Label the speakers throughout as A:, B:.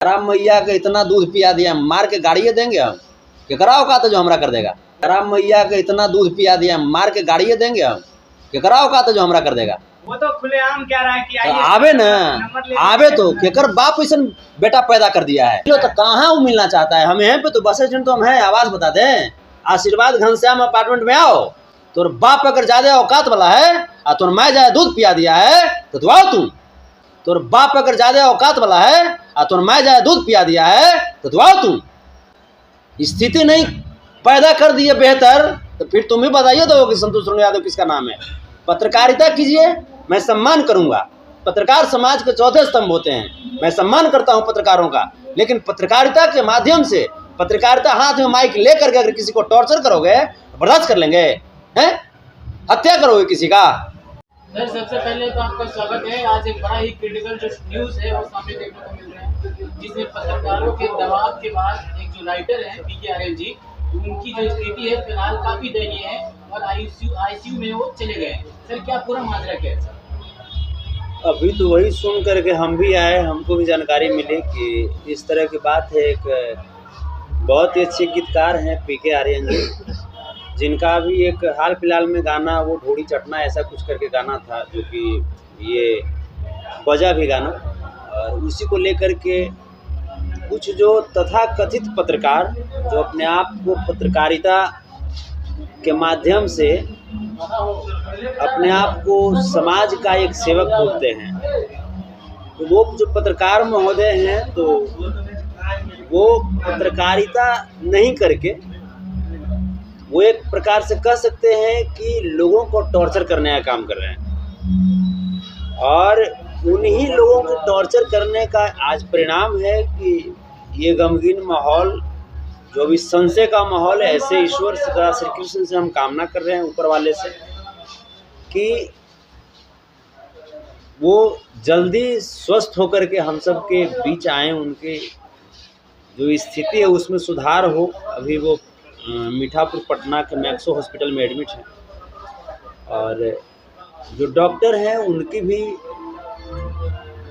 A: राम मैया के इतना दूध पिया दिया, मार के गाड़िए देंगे हम। केकरा औकात है जो हमरा कर देगा। राम मैया के इतना दूध पिया दिया, मार के गाड़िए देंगे हम। केकरा औकात है जो हमरा कर देगा।
B: वो तो खुलेआम कह रहा है कि
A: तो आवे न आवे तो केकर बाप ऐसा बेटा पैदा कर दिया है। तो कहाँ वो मिलना चाहता है। हम यहाँ पे तो बस स्टैंड तो हम हैं, आवाज बता दें। आशीर्वाद घनश्याम अपार्टमेंट में आओ। तोर बाप अगर ज्यादा औकात वाला है और तोर माँ ज्यादा दूध पिया दिया है तो आओ तू। तोर बाप अगर ज्यादा औकात वाला है और तोर माँ ज्यादा दूध पिया दिया है तो आओ तू। स्थिति नहीं पैदा कर दिए बेहतर तो फिर तुम ही बताइए दो कि संतोष यादव किसका नाम है। पत्रकारिता कीजिए, मैं सम्मान करूंगा। पत्रकार समाज के चौथे स्तंभ होते हैं, मैं सम्मान करता हूं पत्रकारों का। लेकिन पत्रकारिता के माध्यम से, पत्रकारिता हाथ में माइक लेकर के अगर किसी को टॉर्चर करोगे बर्दाश्त कर लेंगे हैं? हत्या करोगे किसी का।
C: सर सबसे पहले तो आपका स्वागत है। आज एक बड़ा ही क्रिटिकल जो न्यूज है वो सामने देखने को मिल रहा है, जिसमें पत्रकारों के दबाव के बाद एक जो राइटर है पीके आर्यन जी, उनकी जो स्थिति है फिलहाल काफी दयनीय है और आईसीयू में वो चले गए हैं। सर क्या पूरा माजरा क्या है सर?
A: अभी तो वही सुन करके हम भी आए, हमको भी जानकारी मिली कि इस तरह की बात है। एक बहुत ही अच्छे गीतकार हैं पीके आर्यन जी, जिनका भी एक हाल फिलहाल में गाना वो ढोड़ी चटना ऐसा कुछ करके गाना था, जो कि ये बजा भी गाना। और उसी को लेकर के कुछ जो तथाकथित पत्रकार जो अपने आप को पत्रकारिता के माध्यम से अपने आप को समाज का एक सेवक बोलते हैं, तो वो जो पत्रकार महोदय हैं तो वो पत्रकारिता नहीं करके वो एक प्रकार से कह सकते हैं कि लोगों को टॉर्चर करने का काम कर रहे हैं। और उन्हीं लोगों को टॉर्चर करने का आज परिणाम है कि ये गमगीन माहौल, जो भी संशय का माहौल है, ऐसे ईश्वर सदा श्री कृष्ण से हम कामना कर रहे हैं ऊपर वाले से कि वो जल्दी स्वस्थ होकर के हम सब के बीच आए, उनके जो स्थिति है उसमें सुधार हो। अभी वो मीठापुर पटना के मैक्सो हॉस्पिटल में एडमिट है और जो डॉक्टर हैं उनकी भी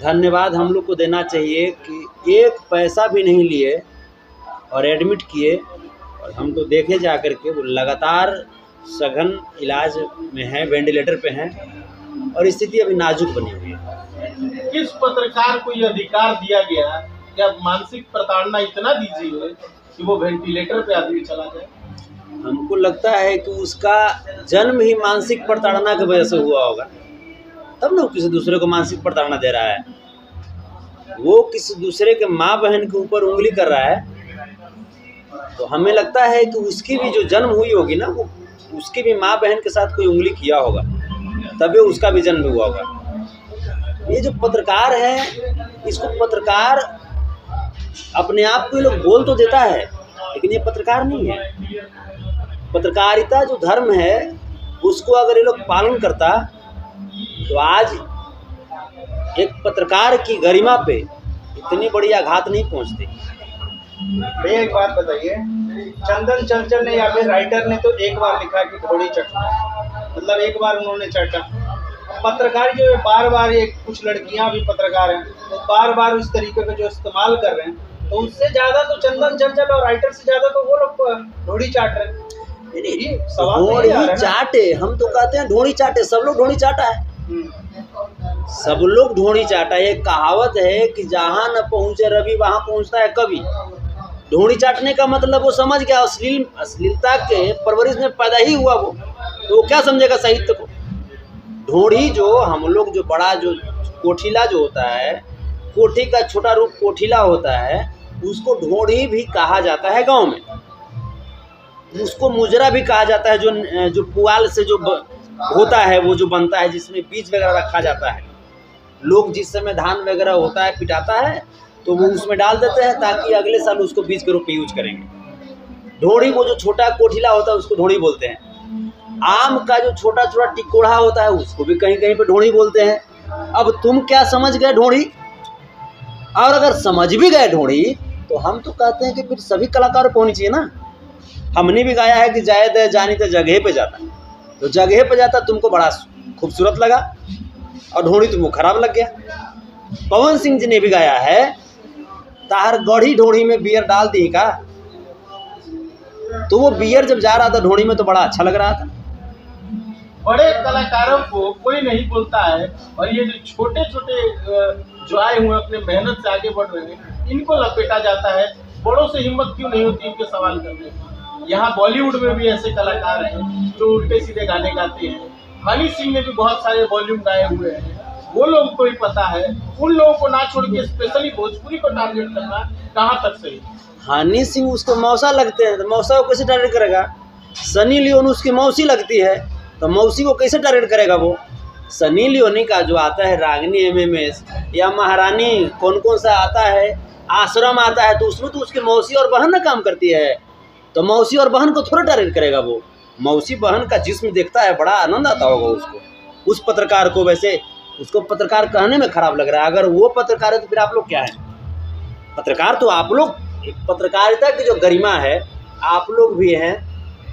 A: धन्यवाद हम लोग को देना चाहिए कि एक पैसा भी नहीं लिए और एडमिट किए। और हम तो देखे जा कर के वो लगातार सघन इलाज में हैं, वेंटिलेटर पे हैं और स्थिति अभी नाजुक बनी हुई है।
D: किस पत्रकार को ये अधिकार दिया गया कि आप मानसिक प्रताड़ना इतना दीजिए कि वो वेंटिलेटर पे आदमी चला जाए?
A: हमको लगता है कि उसका जन्म ही मानसिक प्रताड़ना की वजह से हुआ होगा, तब ना वो किसी दूसरे को मानसिक प्रताड़ना दे रहा है। वो किसी दूसरे के माँ बहन के ऊपर उंगली कर रहा है, तो हमें लगता है कि उसकी भी जो जन्म हुई होगी ना, वो उसकी भी माँ बहन के साथ कोई उंगली किया होगा, तभी उसका भी जन्म हुआ होगा। ये जो पत्रकार है, इसको पत्रकार अपने आप को ये लोग बोल तो देता है, लेकिन ये पत्रकार नहीं है। पत्रकारिता जो धर्म है उसको अगर ये लोग पालन करता तो आज एक पत्रकार की गरिमा पे इतनी बड़ी आघात नहीं पहुंचती।
D: भैया एक बात बताइए, चंदन चंचल ने या फिर राइटर ने तो एक बार लिखा कि घोड़ी चटना, मतलब एक बार उन्होंने चटा। पत्रकार जो बार बार, ये कुछ लड़कियां भी पत्रकार हैं तो बार बार उस तरीके का जो इस्तेमाल कर रहे हैं, तो उससे ज्यादा तो चंदन चंचल और राइटर से ज्यादा तो वो लोग ढोड़ी चाट रहे हैं।
A: ढोड़ी चाटे, हम तो कहते हैं ढोड़ी चाटे, सब लोग ढोड़ी चाटा है, सब लोग ढोड़ी चाटा। एक कहावत है कि जहाँ न पहुँचे रवि वहाँ पहुँचता है कवि। ढोड़ी चाटने का मतलब वो समझ गया, अश्लीलता के परवरिश में पैदा ही हुआ वो, तो वो क्या समझेगा साहित्य को। ढोड़ी जो हम लोग जो बड़ा जो कोठीला जो होता है, कोठी का छोटा रूप कोठीला होता है, उसको ढोड़ी भी कहा जाता है गांव में। उसको मुजरा भी कहा जाता है, जो पुआल से जो होता है वो जो बनता है, जिसमें बीज वगैरह रखा जाता है। लोग जिस समय धान वगैरह होता है पिटाता है तो वो उसमें डाल देते हैं ताकि अगले साल उसको बीज के रूप में यूज करेंगे। ढोड़ी वो जो छोटा कोठीला होता है उसको ढोड़ी बोलते हैं। आम का जो छोटा छोटा टिकोड़ा होता है उसको भी कहीं कहीं पे ढोड़ी बोलते हैं। अब तुम क्या समझ गए ढोड़ी? और अगर समझ भी गए ढोड़ी तो हम तो कहते हैं कि फिर सभी कलाकारों को होनी चाहिए ना। हमने भी गाया है कि जायद जानी तो जगह पे जाता, तो जगह पे जाता तुमको बड़ा खूबसूरत लगा और ढोड़ी तुमको खराब लग गया। पवन सिंह जी ने भी गाया है ताहर गढ़ी ढोड़ी में बियर डाल दी का, तो वो बियर जब जा रहा था ढोड़ी में तो बड़ा अच्छा लग रहा था।
D: बड़े कलाकारों को कोई नहीं बोलता है, और ये जो छोटे छोटे जो आए हुए अपने मेहनत से आगे बढ़ रहे हैं, इनको लपेटा जाता है। बड़ों से हिम्मत क्यों नहीं होती इनके सवाल करने की। यहाँ बॉलीवुड में भी ऐसे कलाकार हैं जो उल्टे सीधे गाने गाते हैं। हनी सिंह ने भी बहुत सारे वॉल्यूम गाए हुए हैं, वो लोगों को भी पता है। उन लोगों को ना छोड़ के स्पेशली भोजपुरी को टारगेट करना कहाँ तक सही?
A: हनी सिंह उसको मौसा लगते हैं, तो मौसा को कैसे टारगेट करेगा? सनी लियोन उसकी मौसी लगती है, तो मौसी को कैसे टारगेट करेगा वो? सनी लियोनी का जो आता है रागिनी एमएमएस या महारानी कौन कौन सा आता है, आश्रम आता है, तो उसमें तो उसकी मौसी और बहन ना काम करती है, तो मौसी और बहन को थोड़ा टारगेट करेगा वो। मौसी बहन का जिस्म देखता है, बड़ा आनंद आता होगा उसको, उस पत्रकार को। वैसे उसको पत्रकार कहने में खराब लग रहा है, अगर वो पत्रकार है तो फिर आप लोग क्या हैं? पत्रकार तो आप लोग, पत्रकारिता की जो गरिमा है आप लोग भी हैं।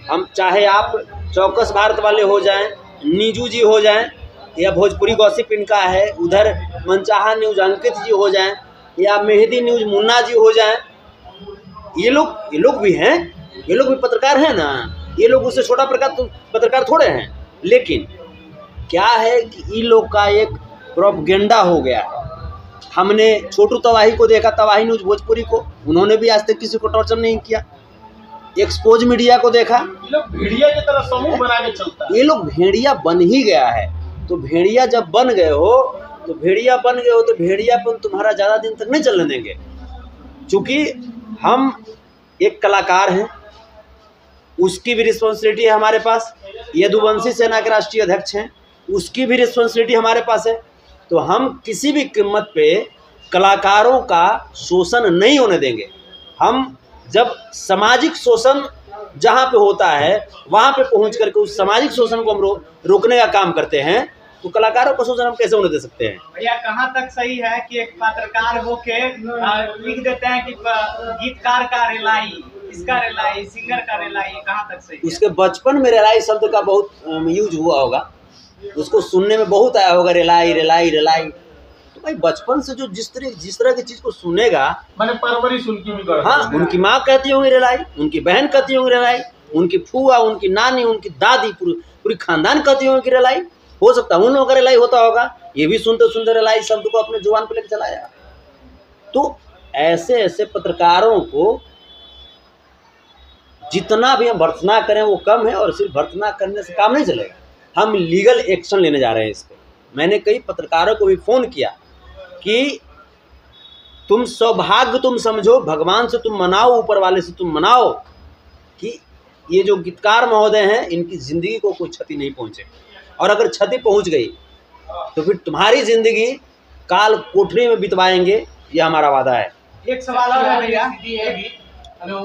A: हम चाहे आप चौकस भारत वाले हो जाएं, नीजू जी हो जाएं, या भोजपुरी गॉसिप इनका है, उधर मनचाहा न्यूज अंकित जी हो जाएं, या मेहदी न्यूज मुन्ना जी हो जाएं, ये लोग भी हैं, ये लोग भी पत्रकार हैं ना। ये लोग उससे छोटा पत्रकार थोड़े हैं। लेकिन क्या है कि इन लोग का एक प्रोपगेंडा हो गया है। हमने छोटू तवाही को देखा, तवाही न्यूज भोजपुरी को, उन्होंने भी आज तक किसी को टॉर्चर नहीं किया। एक्सपोज मीडिया को देखा,
D: ये लोग भेड़िया की तरह समूह बना के चलता है।
A: ये लोग भेड़िया बन ही गया है। तो भेड़िया जब बन गए हो तो भेड़ियापन तुम्हारा ज़्यादा दिन तक नहीं चलने देंगे। चूँकि हम एक कलाकार हैं, उसकी भी रिस्पॉन्सिबिलिटी है हमारे पास। यदुवंशी सेना के राष्ट्रीय अध्यक्ष हैं, उसकी भी रिस्पॉन्सिबिलिटी हमारे पास है। तो हम किसी भी कीमत पे कलाकारों का शोषण नहीं होने देंगे। हम जब सामाजिक शोषण जहाँ पे होता है वहाँ पे पहुँच करके उस सामाजिक शोषण को हम रोकने का काम करते हैं, तो कलाकारों को शोषण हम कैसे होने दे सकते हैं?
B: भैया कहाँ तक सही है कि एक पत्रकार होके लिख देते हैं कि गीतकार का रिलाई, इसका रिलाई, सिंगर का रिलाई, कहाँ तक सही है?
A: उसके बचपन में रिलाई शब्द का बहुत यूज हुआ होगा, उसको सुनने में बहुत आया होगा, रिलाई रिलाई रिलाई। तो भाई बचपन से जो जिस तरह की चीज़ को सुनेगा,
D: मैंने परवरिश उनकी भी कर,
A: हाँ, उनकी माँ कहती होंगी रिलाई, उनकी बहन कहती होंगी रिलाई, उनकी फूआ, उनकी नानी, उनकी दादी, पूरी खानदान कहती होंगी रिलाई। हो सकता है उन लोगों का रिलाई होता होगा, ये भी सुनते सुनते रिलाई शब्द को अपने जुबान पे लेकर चलाया। तो ऐसे ऐसे पत्रकारों को जितना भी हम भर्त्सना करें वो कम है, और सिर्फ भर्त्सना करने से काम नहीं चलेगा। हम लीगल एक्शन लेने जा रहे हैं इस पर। मैंने कई पत्रकारों को भी फ़ोन किया कि तुम सौभाग्य तुम समझो, भगवान से तुम मनाओ, ऊपर वाले से तुम मनाओ कि ये जो गीतकार महोदय हैं इनकी ज़िंदगी को कोई क्षति नहीं पहुँचे, और अगर क्षति पहुँच गई तो फिर तुम्हारी ज़िंदगी काल कोठरी में बितवाएंगे, ये हमारा वादा है।
B: एक सवाल और है भैया।
C: हेलो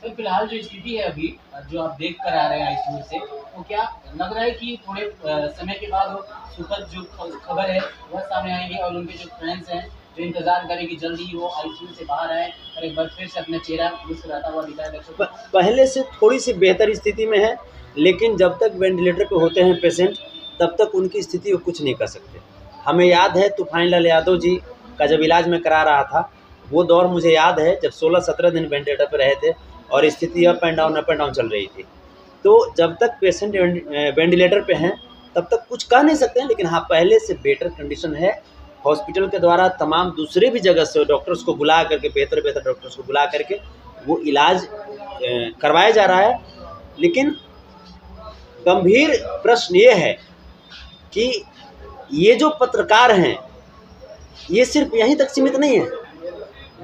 C: सर, फिलहाल जो स्थिति है अभी जो आप देख कर आ रहे हैं आईसीयू से, वो क्या लग रहा है कि थोड़े समय के बाद वो सुखद जो खबर है वह सामने आएंगे, और उनके जो फैंस हैं जो इंतजार करें कि जल्दी ही वो आईसीयू से बाहर आए और एक बार फिर से अपना चेहरा मुस्कुराता हुआ दिखाए दर्शकों?
A: पहले से थोड़ी सी बेहतर स्थिति में है, लेकिन जब तक वेंटिलेटर पे होते हैं पेशेंट तब तक उनकी स्थिति को कुछ नहीं कर सकते। हमें याद है तूफानीलाल यादव जी का जब इलाज में करा रहा था, वो दौर मुझे याद है जब 16-17 दिन वेंटिलेटर पर रहे थे और स्थिति अप एंड डाउन चल रही थी। तो जब तक पेशेंट वेंटिलेटर पे हैं तब तक कुछ कह नहीं सकते हैं, लेकिन हाँ पहले से बेटर कंडीशन है। हॉस्पिटल के द्वारा तमाम दूसरे भी जगह से डॉक्टर्स को बुला करके, बेहतर डॉक्टर्स को बुला करके वो इलाज करवाया जा रहा है। लेकिन गंभीर प्रश्न ये है कि ये जो पत्रकार हैं ये सिर्फ यहीं तक सीमित नहीं है,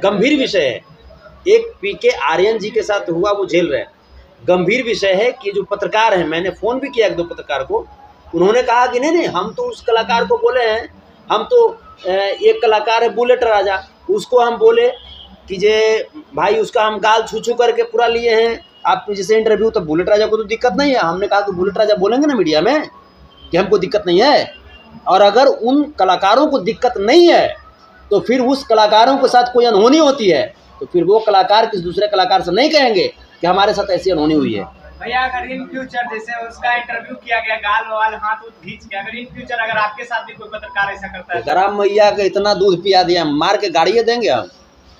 A: गंभीर विषय है। एक पीके आर्यन जी के साथ हुआ, वो झेल रहे हैं। गंभीर विषय है कि जो पत्रकार हैं, मैंने फ़ोन भी किया एक दो पत्रकार को, उन्होंने कहा कि नहीं हम तो उस कलाकार को बोले हैं, हम तो एक कलाकार है बुलेट राजा, उसको हम बोले कि जे भाई उसका हम गाल छू करके पूरा लिए हैं, आप जैसे इंटरव्यू, तो बुलेट राजा को तो दिक्कत नहीं है। हमने कहा कि बुलेट राजा बोलेंगे ना मीडिया में कि हमको दिक्कत नहीं है, और अगर उन कलाकारों को दिक्कत नहीं है तो फिर उस कलाकारों के साथ कोई अनहोनी होती है तो फिर वो कलाकार किसी दूसरे कलाकार से नहीं कहेंगे कि हमारे साथ ऐसी अनहोनी हुई है।
B: भैया अगर इन फ्यूचर जैसे उसका इंटरव्यू किया गया, गाल वाल हाथ खींच के, अगर इन फ्यूचर अगर आपके साथ भी कोई पत्रकार ऐसा करता है,
A: गरम मैया का इतना दूध पिया दिया, मार के गाड़ियाँ देंगे हम।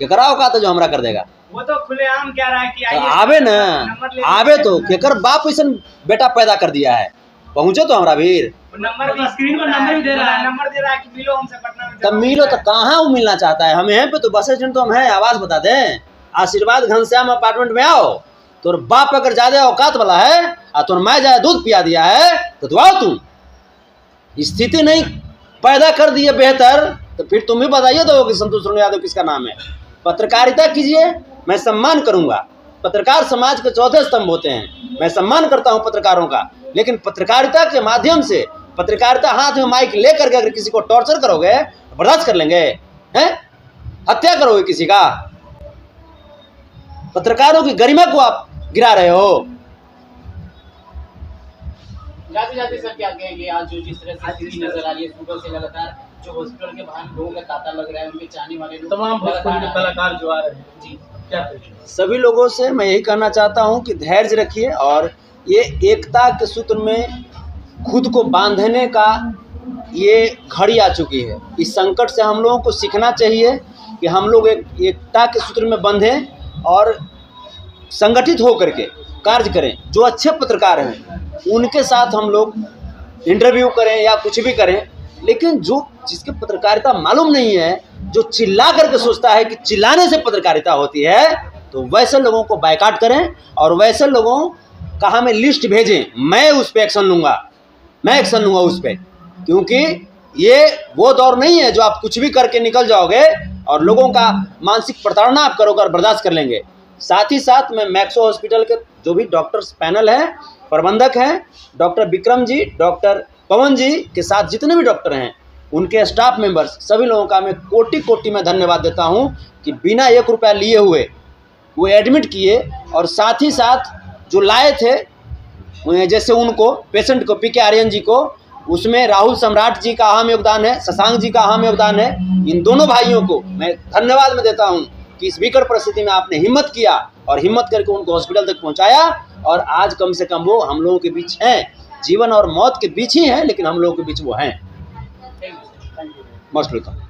A: केकर औकात है जो हमरा कर देगा?
B: वो तो खुलेआम कह रहा है कि
A: तो
B: आइए
A: आवे न,
B: नंबर ले
A: आवे तो केकर बाप ऐसा बेटा पैदा कर दिया है, पहुँचो तो हमरा भीर।
B: नंबर भी स्क्रीन पर नंबर भी दे रहा है, नंबर दे रहा है कि मिलो हमसे पटना में।
A: तब मिलो तो कहाँ वो मिलना चाहता है? हम यहाँ पे तो बस स्टैंड तो हम हैं, आवाज बता दें, आशीर्वाद घनश्याम अपार्टमेंट में आओ। तोर बाप अगर ज्यादा औकात वाला है और तोर माँ ज्यादा दूध पिया दिया है तो आओ तुम। स्थिति नहीं पैदा कर दी है बेहतर, तो फिर तुम ही बताइए दो कि संतोष शर्मा यादव किसका नाम है। पत्रकारिता कीजिए, मैं सम्मान करूंगा। पत्रकार समाज के चौथे स्तंभ होते हैं, मैं सम्मान करता हूं पत्रकारों का, लेकिन पत्रकारिता के माध्यम से, पत्रकारिता हाथ में माइक लेकर के अगर किसी को टॉर्चर करोगे बर्दाश्त कर लेंगे? हैं? हत्या करोगे किसी का? पत्रकारों की गरिमा को आप गिरा रहे हो।
C: जाते जाते सर क्या कहेंगे, आज जो जिस तरह से स्थिति नजर आ रही है, सुबह से लगातार जो हॉस्पिटल के बाहर लोगों का तांता लग रहा है, उनके चाहने वाले लोग
D: तमाम भोजपुरी के कलाकार जो आ रहे हैं
C: जी,
D: क्या कहेंगे?
A: सभी लोगों से मैं यही कहना चाहता हूं कि धैर्य रखिए और ये एकता के सूत्र में खुद को बांधने का ये घड़ी आ चुकी है। इस संकट से हम लोगों को सीखना चाहिए कि हम लोग एकता के सूत्र में बंधें और संगठित होकर के कार्य करें। जो अच्छे पत्रकार हैं उनके साथ हम लोग इंटरव्यू करें या कुछ भी करें, लेकिन जो जिसके पत्रकारिता मालूम नहीं है, जो चिल्ला करके सोचता है कि चिल्लाने से पत्रकारिता होती है, तो वैसे लोगों को बायकॉट करें और वैसे लोगों का हमें लिस्ट भेजें। मैं उस पर एक्शन लूँगा, मैं एक्शन लूँगा उस पर, क्योंकि ये वो दौर नहीं है जो आप कुछ भी करके निकल जाओगे और लोगों का मानसिक प्रताड़ना आप करोगे और बर्दाश्त कर लेंगे। साथ ही साथ मैं मैक्सो हॉस्पिटल के जो भी डॉक्टर्स पैनल हैं, प्रबंधक हैं, डॉक्टर विक्रम जी, डॉक्टर पवन जी के साथ जितने भी डॉक्टर हैं, उनके स्टाफ मेंबर्स, सभी लोगों का मैं कोटि कोटि में धन्यवाद देता हूं कि बिना 1 रुपया लिए हुए वो एडमिट किए और साथ ही साथ जो लाए थे जैसे उनको पेशेंट को पीके आर्यन जी को, उसमें राहुल सम्राट जी का अहम योगदान है, शशांक जी का अहम योगदान है। इन दोनों भाइयों को मैं धन्यवाद में देता हूं कि इस विकट परिस्थिति में आपने हिम्मत किया और हिम्मत करके उनको हॉस्पिटल तक पहुंचाया और आज कम से कम वो हम लोगों के बीच हैं। जीवन और मौत के बीच ही हैं, लेकिन हम लोगों के बीच वो हैं। Most welcome.